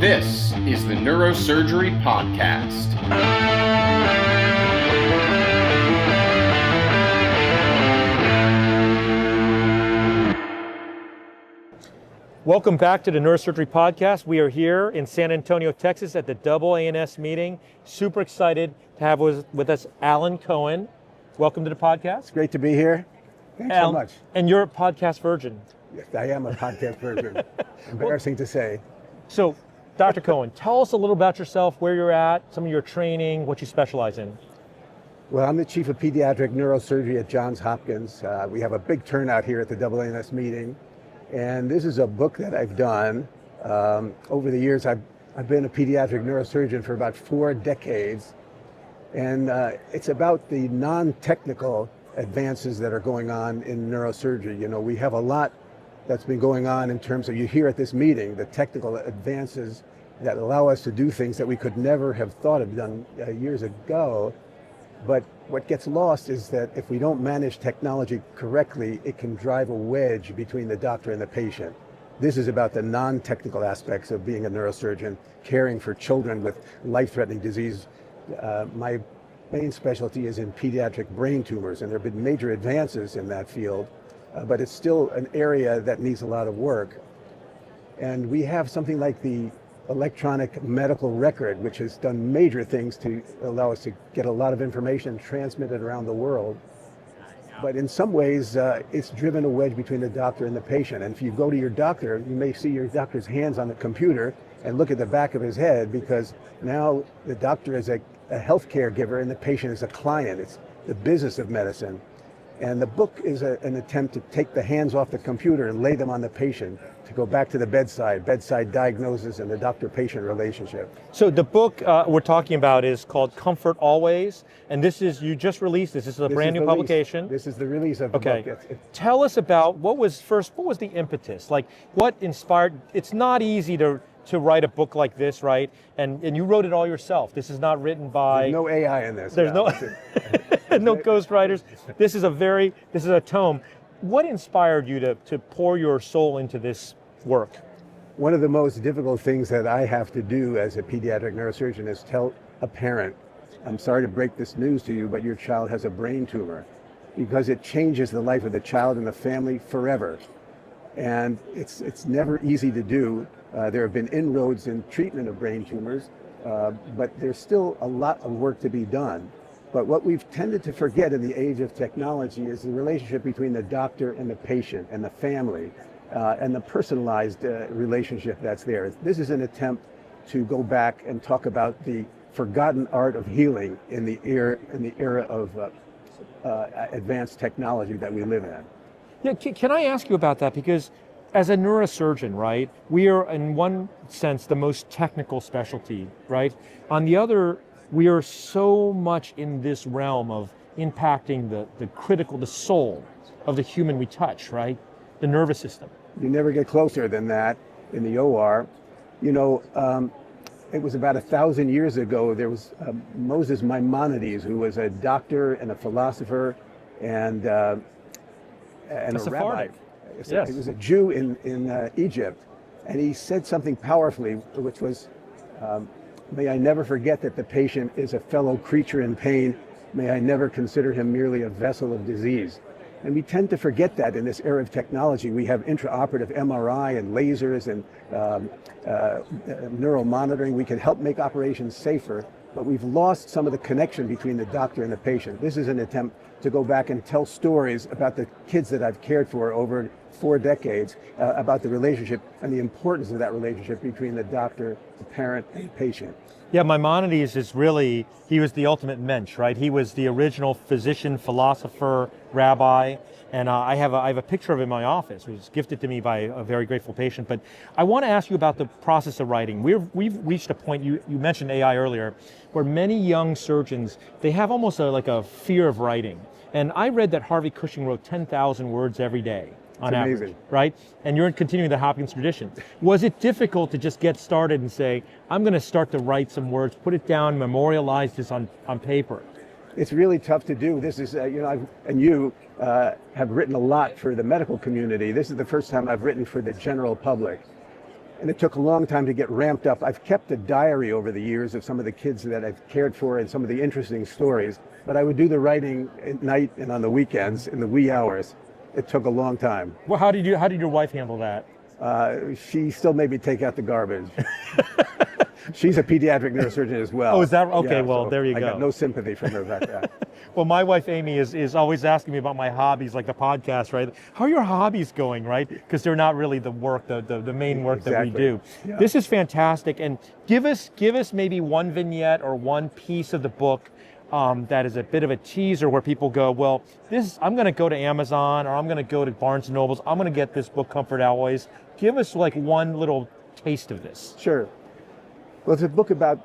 This is the Neurosurgery Podcast. Welcome back to the Neurosurgery Podcast. We are here in San Antonio, Texas at the AANS meeting. Super excited to have with us Alan Cohen. Welcome to the podcast. It's great to be here. Thanks so much. And you're a podcast virgin. Yes, I am a podcast virgin. Embarrassing to say. So, Dr. Cohen, tell us a little about yourself, where you're at, some of your training, what you specialize in. Well, I'm the chief of pediatric neurosurgery at Johns Hopkins. We have a big turnout here at the AANS meeting. And this is a book that I've done. Over the years, I've been a pediatric neurosurgeon for about 4 decades. And it's about the non-technical advances that are going on in neurosurgery. You know, we have a lot that's been going on in terms of, you hear at this meeting, the technical advances that allow us to do things that we could never have thought of done years ago. But what gets lost is that if we don't manage technology correctly, it can drive a wedge between the doctor and the patient. This is about the non-technical aspects of being a neurosurgeon, caring for children with life-threatening disease. My main specialty is in pediatric brain tumors, and there have been major advances in that field, but it's still an area that needs a lot of work. And we have something like the electronic medical record, which has done major things to allow us to get a lot of information transmitted around the world. But in some ways, it's driven a wedge between the doctor and the patient. And if you go to your doctor, you may see your doctor's hands on the computer and look at the back of his head, because now the doctor is a healthcare giver and the patient is a client. It's the business of medicine. And the book is an attempt to take the hands off the computer and lay them on the patient, to go back to the bedside diagnosis and the doctor-patient relationship. So the book we're talking about is called Comfort Always, and this is, you just released this. This is a brand new publication. This is the release of the book. Tell us about what was the impetus? Like, what inspired, it's not easy to write a book like this, right? And you wrote it all yourself. This is not written by... There's no AI in this. There's no ghostwriters. This is a tome. What inspired you to pour your soul into this work? One of the most difficult things that I have to do as a pediatric neurosurgeon is tell a parent, I'm sorry to break this news to you, but your child has a brain tumor, because it changes the life of the child and the family forever. And it's never easy to do. There have been inroads in treatment of brain tumors, but there's still a lot of work to be done. But what we've tended to forget in the age of technology is the relationship between the doctor and the patient and the family, and the personalized relationship that's there. This is an attempt to go back and talk about the forgotten art of healing in the era of advanced technology that we live in. Yeah, can I ask you about that? Because as a neurosurgeon, right, we are in one sense the most technical specialty, right? On the other, we are so much in this realm of impacting the soul of the human we touch, right? The nervous system. You never get closer than that in the OR. You know, it was about 1,000 years ago, there was Moses Maimonides, who was a doctor and a philosopher and a rabbi. Yes. He was a Jew in Egypt, and he said something powerfully, which was, may I never forget that the patient is a fellow creature in pain. May I never consider him merely a vessel of disease. And we tend to forget that in this era of technology. We have intraoperative MRI and lasers and neural monitoring. We can help make operations safer, but we've lost some of the connection between the doctor and the patient. This is an attempt to go back and tell stories about the kids that I've cared for over 4 decades, about the relationship and the importance of that relationship between the doctor, the parent, and the patient. Yeah, Maimonides is really, he was the ultimate mensch, right? He was the original physician, philosopher, rabbi, and I have a picture of him in my office. It was gifted to me by a very grateful patient. But I want to ask you about the process of writing. We've reached a point, you mentioned AI earlier, where many young surgeons, they have almost like a fear of writing. And I read that Harvey Cushing wrote 10,000 words every day. On average, right? And you're continuing the Hopkins tradition. Was it difficult to just get started and say, I'm going to start to write some words, put it down, memorialize this on paper? It's really tough to do. This is, you have written a lot for the medical community. This is the first time I've written for the general public. And it took a long time to get ramped up. I've kept a diary over the years of some of the kids that I've cared for and some of the interesting stories, but I would do the writing at night and on the weekends in the wee hours. It took a long time. Well, how did your wife handle that? She still made me take out the garbage. She's a pediatric neurosurgeon as well. Oh, is that okay? Yeah, well, so there you I go. got no sympathy from her about that. Well, my wife Amy is always asking me about my hobbies, like the podcast, right? How are your hobbies going, right? Because they're not really the work, the main work that we do. Yeah. This is fantastic, and give us maybe one vignette or one piece of the book that is a bit of a teaser where people go, well, I'm going to go to Amazon or I'm going to go to Barnes and Nobles. I'm going to get this book, Comfort Always. Give us like one little taste of this. Sure. Well, it's a book about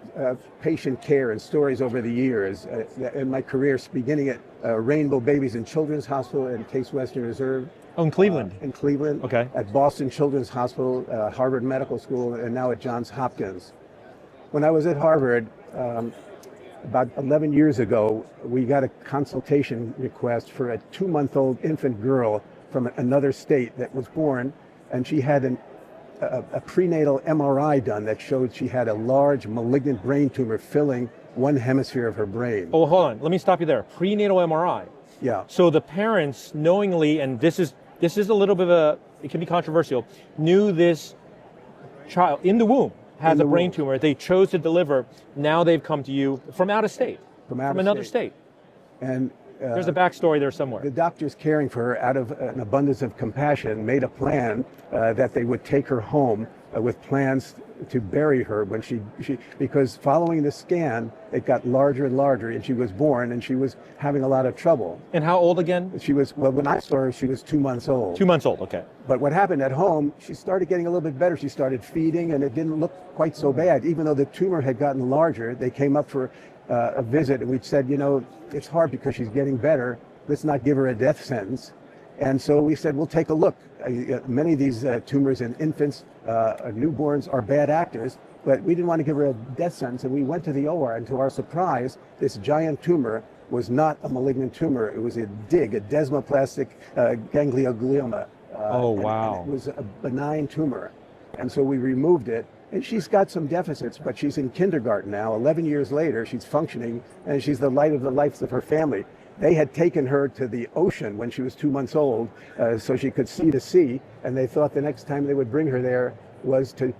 patient care and stories over the years. In my career, beginning at Rainbow Babies and Children's Hospital in Case Western Reserve. Oh, in Cleveland. In Cleveland. Okay. At Boston Children's Hospital, Harvard Medical School, and now at Johns Hopkins. When I was at Harvard, about 11 years ago, we got a consultation request for a 2-month-old infant girl from another state that was born, and she had a prenatal MRI done that showed she had a large malignant brain tumor filling one hemisphere of her brain. Oh, hold on. Let me stop you there. Prenatal MRI. Yeah. So the parents knowingly, and this is a little bit of it can be controversial, knew this child in the womb has a brain tumor. They chose to deliver. Now they've come to you from out of state, from another state. And there's a backstory there somewhere. The doctors caring for her, out of an abundance of compassion, made a plan that they would take her home with plans to bury her when she because following the scan, it got larger and larger, and she was born, and she was having a lot of trouble. And how old again? She was, well, when I saw her, she was 2 months old. 2 months old, okay. But what happened at home, she started getting a little bit better. She started feeding, and it didn't look quite so bad. Even though the tumor had gotten larger, they came up for a visit, and we said, it's hard because she's getting better. Let's not give her a death sentence. And so we said, we'll take a look. Many of these tumors in infants, newborns, are bad actors, but we didn't want to give her a death sentence. And we went to the OR, and to our surprise, this giant tumor was not a malignant tumor. It was a desmoplastic ganglioma. Oh, wow. And it was a benign tumor. And so we removed it. And she's got some deficits, but she's in kindergarten now. 11 years later, she's functioning, and she's the light of the life of her family. They had taken her to the ocean when she was 2 months old, so she could see the sea, and they thought the next time they would bring her there was to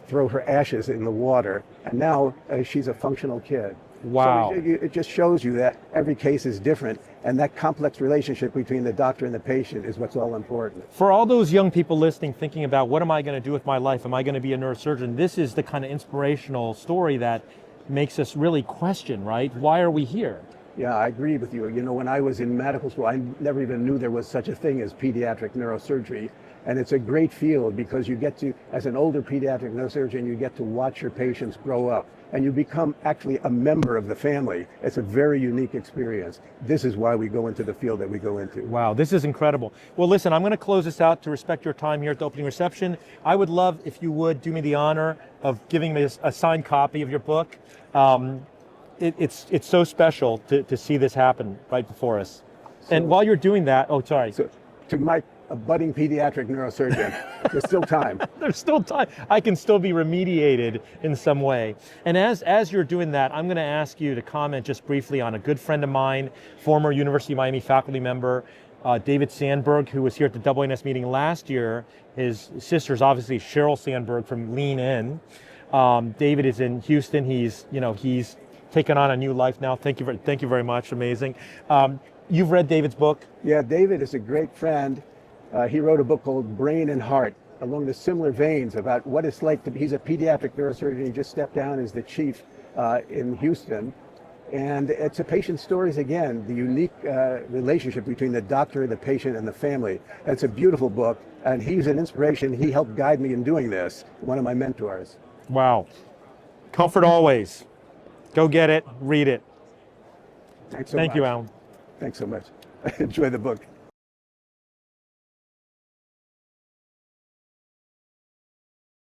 throw her ashes in the water. And now she's a functional kid. Wow. So it just shows you that every case is different, and that complex relationship between the doctor and the patient is what's all important. For all those young people listening, thinking about what am I going to do with my life? Am I going to be a neurosurgeon? This is the kind of inspirational story that makes us really question, right? Why are we here? Yeah, I agree with you. When I was in medical school, I never even knew there was such a thing as pediatric neurosurgery. And it's a great field because you get to, as an older pediatric neurosurgeon, you get to watch your patients grow up, and you become actually a member of the family. It's a very unique experience. This is why we go into the field that we go into. Wow, this is incredible. Well, listen, I'm going to close this out to respect your time here at the opening reception. I would love if you would do me the honor of giving me a signed copy of your book. It's so special to see this happen right before us. And while you're doing that, oh, sorry. So to a budding pediatric neurosurgeon, there's still time. There's still time. I can still be remediated in some way. And as you're doing that, I'm going to ask you to comment just briefly on a good friend of mine, former University of Miami faculty member, David Sandberg, who was here at the AANS meeting last year. His sister's obviously Cheryl Sandberg from Lean In. David is in Houston. He's taken on a new life now. Thank you very much. Amazing. You've read David's book? Yeah, David is a great friend. He wrote a book called Brain and Heart, along the similar veins about what it's like to be. He's a pediatric neurosurgeon. He just stepped down as the chief in Houston. And it's a patient stories again, the unique relationship between the doctor, the patient, and the family. It's a beautiful book, and he's an inspiration. He helped guide me in doing this, one of my mentors. Wow. Comfort always. Go get it, read it. Thanks so much. Thank you, Alan. Thanks so much. Enjoy the book.